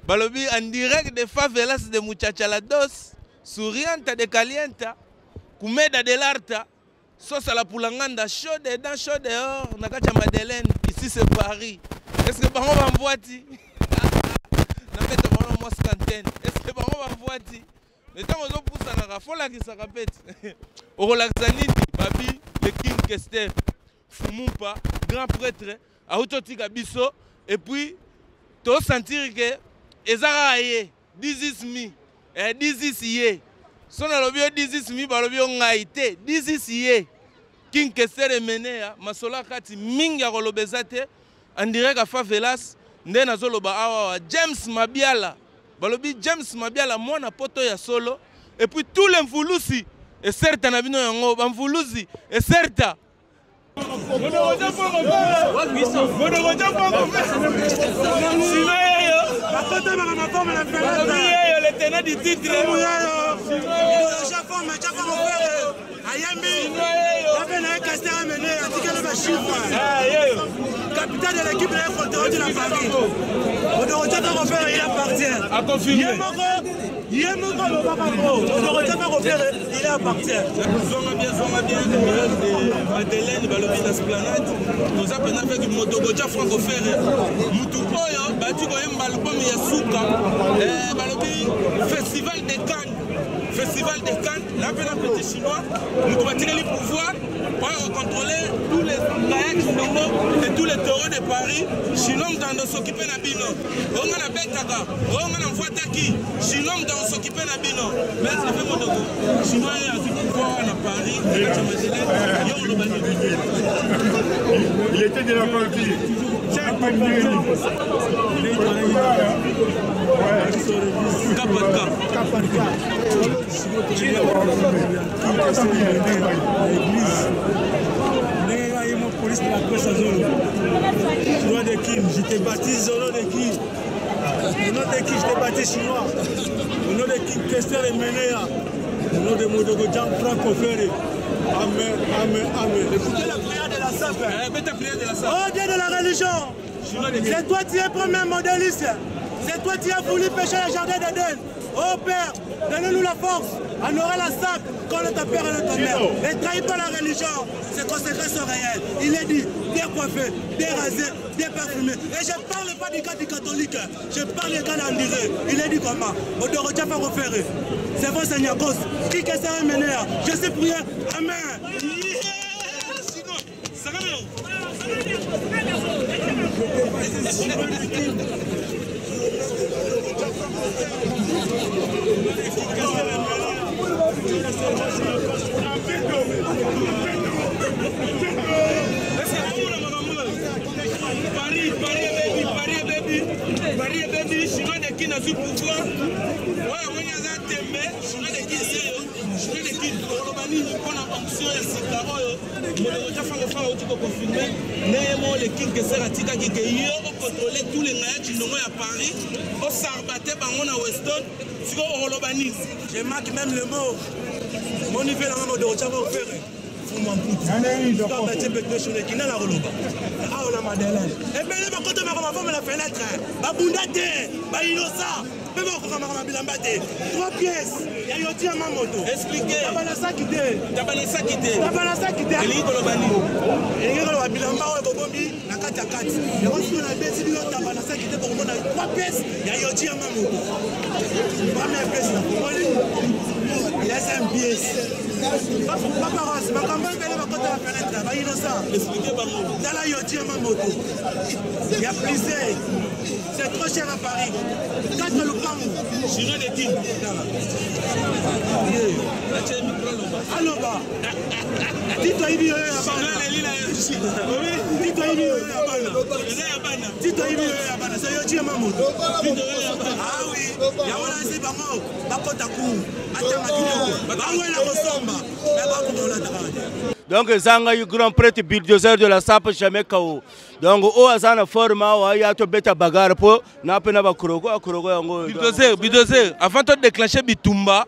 Balobi en direct de favelas de Muchachalados, sourianta de calienta, Kumeda de l'Arta, sauce à la poulanganda, chaud dedans, chaud dehors, Nakacha Madeleine, ici c'est Paris. Est-ce que Baron va voir ti? Nakata Baron Moscantène. Est-ce que Baron va voir ti? Mais tant qu'on pousse à la folle qui se répète. Au relaxanini, Babi, le King Kester, Fumumpa, grand prêtre, Aoutotika Bisso, et puis, tu vas sentir que Ezara Aye, this is me, this is ye. Son alobio, this is me, balobio ngaite, this is ye. King Kester Menea, Masola Kati, Minga Rolobezate, en direct à Favelas, Ndena Zoloba Awa, James Mabiala, balobi James Mabiala, moi na poto ya solo, et puis tous les Mvulusi, et certes, Nabino Yango, Mvulusi, et certes. Le tenant du titre. Capitaine de l'équipe de la Frontière de la Paris. On ne retient pas refaire, il appartient. À confirmer. Il est mon gars, on ne retient pas refaire, il appartient. Zonga bien, de Madeleine, Balobi l'Esplanade. Nous avons avec Motogoja Franco Ferre. Mutupoyo, Batu Goyem Balbom Yasuka. Balobi, Festival de Cannes. Festival de Cannes, là, un petit chinois, nous devons tirer les pouvoirs pour contrôler tous les kayaks et tous les taureaux de Paris. Chinois dans s'occuper de Bino. On a la Betaka, on a la Voitaki. Chinois dans s'occuper de Bino. Mais c'est fait mon dogo. Chinois a du pouvoir à Paris. Il était de la partie. Police de la presse à Zolo. Chinois de Kim, je t'ai bâti Zolo de Kim. Le nom de Kim, je t'ai bâti chinois. Le nom de Kim, Kester et Menea. Le nom de Modogo Jean Franco Ferré. Amen, amen, amen. Écoutez la prière de la SAP. Oh Dieu de la religion. C'est toi qui es premier modéliste. C'est toi qui as voulu pêcher le jardin d'Éden. Oh Père, donnez-nous la force. Honorer la SAP quand notre père et notre mère. Ne trahis pas la religion. Ses conséquences sont réelles. Il est dit, bien coiffé, bien rasé, bien parfumé. Et je ne parle pas du cas du catholique. Je parle du cas d'Andiré. Il est dit comment? Odorotia pas refaire. C'est bon Seigneur Cos. Qui que ça va mener? Je sais prier. Amen. Paris baby, chinois de qui n'a su pouvoir. Ouais, on a tembe, chinois de qui c'est chinois de qui Olobani on a fonction et Sikaro. Mais le Jaffa le faire au confirmer. Némo le king que sera tika qui yo contrôler tous les naïcs qui n'ont à Paris. Au Sarbaté bango na Weston, sur Olobani. Je marque même le mot. Mon niveau là on doit Jaffa faire. Et bien, la fenêtre, trois pièces. Expliquez. Il y a plusieurs. C'est trop cher à Paris. 4 le pain. Chinois de qui? Allô, bah. Dis-toi, il y a un donc zanga yu grand prêtre bulldozer de la SAP jamais kao. Donc o azana forma o ya to beta bagarre po na pena ba kurogo yango. Bulldozer avant de déclencher Bitumba,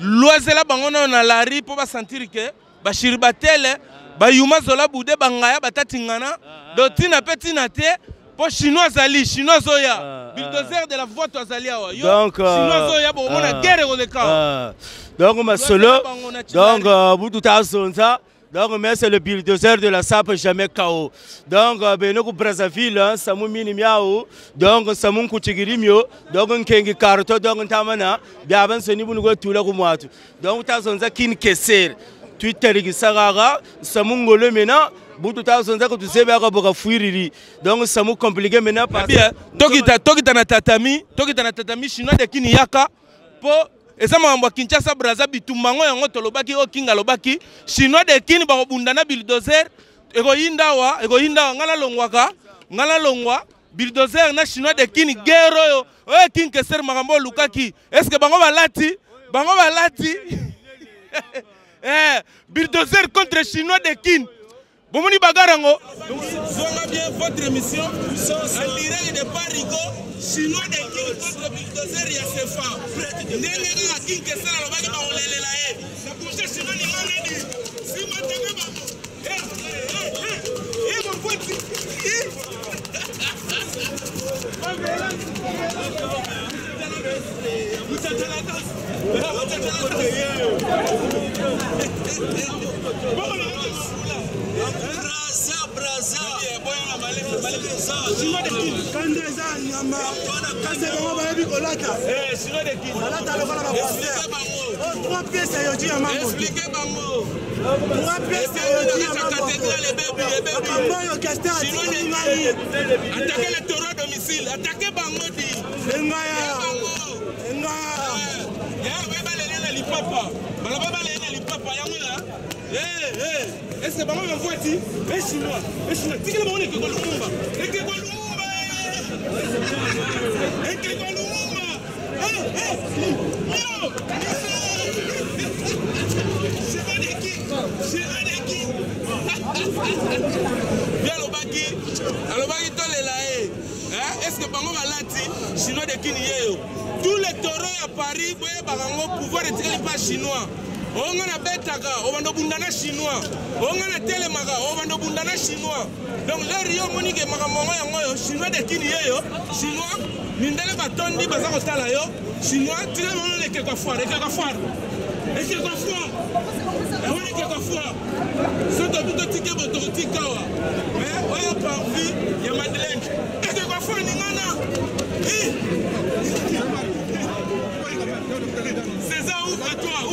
loisela bango na la rue pour sentir que ba shiribatele ba yuma zola bude bangaya batatingana do tina petina te Po chinois zali, chinois zoya. Bulldozer de la voie to zali awa. Donc chinois zoya bo mona guerre ko de ka. Donc ma solo. Donc butu ta sonza. Donc mais c'est le bulldozer de la SAP jamais KO. Donc benoko Brazzaville, samu mini miao. Donc samu kuchigirimio. Donc nkengi karto donc tamana. Biaban soni bunu go tula ko mwatu. Donc ta sonza kin keser. Twitter ki sagaga samu ngolo mena. Butu ta sonza ko tu sebe ka boka fuiriri. Donc samu compliqué mena parce bien. Tokita na tatami chinois de kini yaka po eza makambo Kinshasa Brazza bitumbango yango tolobaki o kinga lobaki chinois de kini ba bundana bulldozer ekoyindawa ngala longwa bulldozer na chinois de kini guerre yo o king keser makambo lukaki est-ce que bango balati bulldozer contre chinois de kini bomoni bagarango zonga bien votre émission en direct de Parigo chinois de king contre bulldozer ya sefa ndenge ka king kesala lobaki ba olelela na bouche chinois ni ngani si matanga ba mon pote Brazza. Attaquez le taureau à domicile. Attaquez Bangodi. Est-ce que maman me voit ici? Mais chinois, dis que le monde est que Lumumba. Et que Lumumba. Bien le baki est-ce que bango balati chinois de Kini? Tous les taureaux à Paris, vous pouvoir retirer pas chinois. On a betaka, on va bundana chinois. On a télémaga, on va bundana chinois. Donc là, Rio Monique Magamonga yango chinois de Kini chinois, mindele batondi bazako tala yo, chinois, tire mon le quelque fois, Et quelque fois. C'est tout petit que votre tika wa. Mais on a pas envie, il y a Madeleine. Et quelque fois ni ngana. César, ouvre-toi.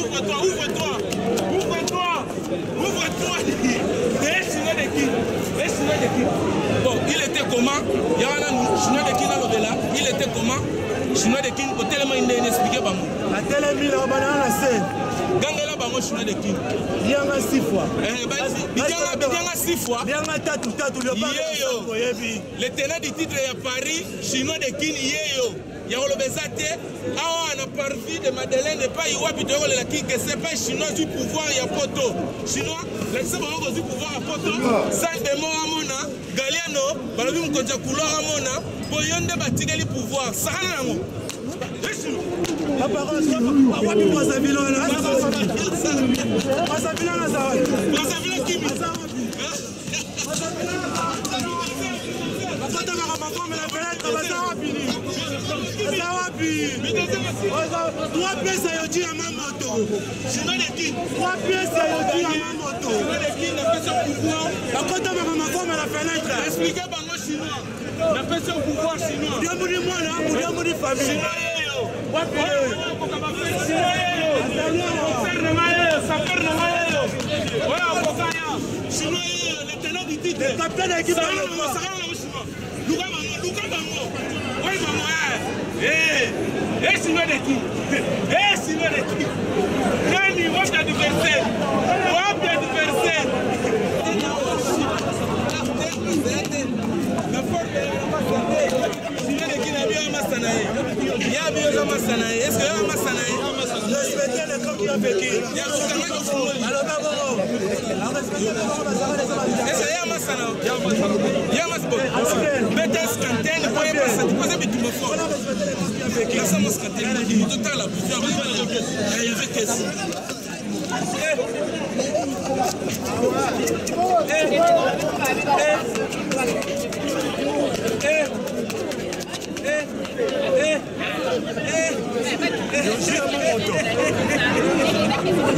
Bon, il était comment? Il y a un chinois de qui dans là. Il était comment? Chinois de qui au tellement inexpliqué par moi. La télé mis la banane à scène. Gangela bango chinois de qui? Il y a 6 fois. Il y a 6 fois. Il y a tatu le tenant du titre est à Paris, chinois de qui yeyo. Il y a le Bezate, on a parvi de Madeleine et pas Iwapi de la King, c'est pas chinois du pouvoir, il y a Poto. Chinois, l'exemple du pouvoir à Poto, salle de mots à Mona, Galiano, Balabim Kodja Couloir à Mona, Boyon de Batigeli pouvoir, Sahanamo. La parole, Wapi Brazzaville, Brazzaville qui trois pièces à Yoti à ma moto. Trois pièces à Yoti à ma moto. La côte de ma femme à la fenêtre. Expliquez par moi chinois. La personne pouvoir chinois. Bien mouri moi là, bien mouri famille. Chinois de qui? Chinois de qui? Nani, what adversaire? What adversaire? La force Chinois de qui n'a bien Massanaï? Il y a bien Massanaï. Est-ce qu'il y a Massanaï? Respectez le camp qui a vécu. Il y a est-ce qu'il y a Massanaï? Il y a Massanaï. Betes Cantene, pour y passer, tu peux être fort. Là, ça m'a scanté. Il y a total la plusieurs. Il y avait qu'est-ce que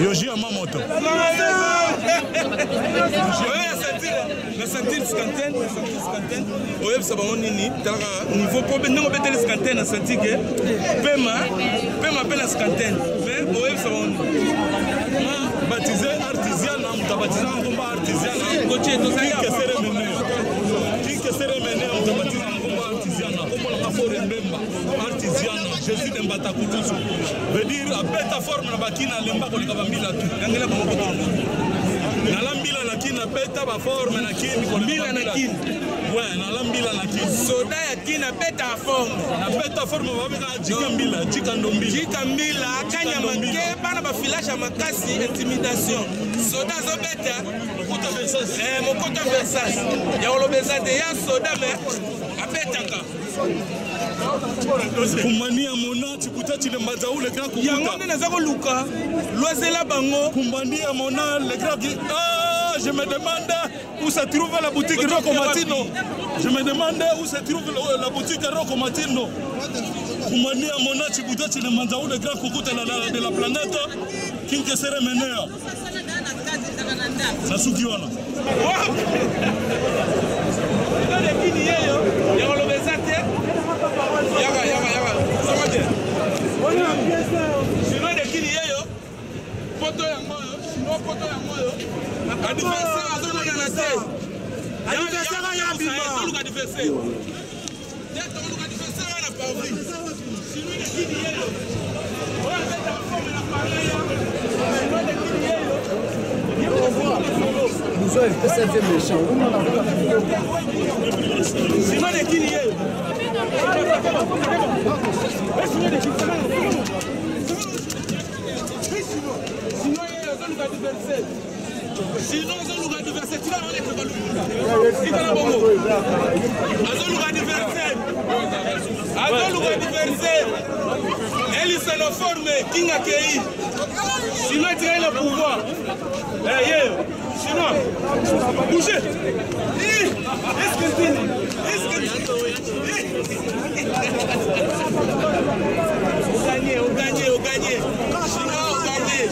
Yoji Amamoto. La centaine scantaine, oye ça va on nini niveau problème non peut être scantaine senti que pema appelle la scantaine mais oye ça va on baptisé artisan on baptisé en combat artisan coaché to ça qui que cérémonie on baptisé en combat artisan comme la forêt mbemba artisan Jésus de Mbatakutusu veut dire à bête forme na bakina lemba ko likabambila tu ngela ba moko nalambila na kina beta ba forme na kini ko mbila na kini ouais nalambila na kini soda ya kina beta forme na beta forme ba beka jikambila jikambila kanya manke bana ba filage ya makasi intimidation soda zo beta mokota versage ya olobeza de ya soda me abetaka kumbania mona tikuta chile mazaule kra kukuta yango nde naza koluka loisela bango kumbania mona le kra qui je me demande où se trouve la boutique Rocco Martino. Je me demande où se trouve la boutique Rocco Martino. Kumbania mona tikuta chile mazaule kra kukuta de la planète kinke sere menea nasukiwana ndole kini yeyo ya olobeza te yaga samate sino de kini yeyo poto yango yo sino poto yango yo adversaire azomona na te adversaire ya bima toluka adversaire toluka adversaire na pavri sino de kini yeyo oya beta forme na paraya sino de kini yeyo Nous avons fait cette méchant. Sinon les qui liés. Sinon il y a un lugar diversé. Sinon un lugar diversé. Tu vas aller pour le. Tu vas là-bas. Un lugar diversé. Un lugar diversé. Elle est xénophobe. Qui a accueilli. Sinon il tient le pouvoir. Sinon, bougez. Est-ce que on gagne.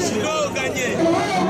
Sinon, on gagne.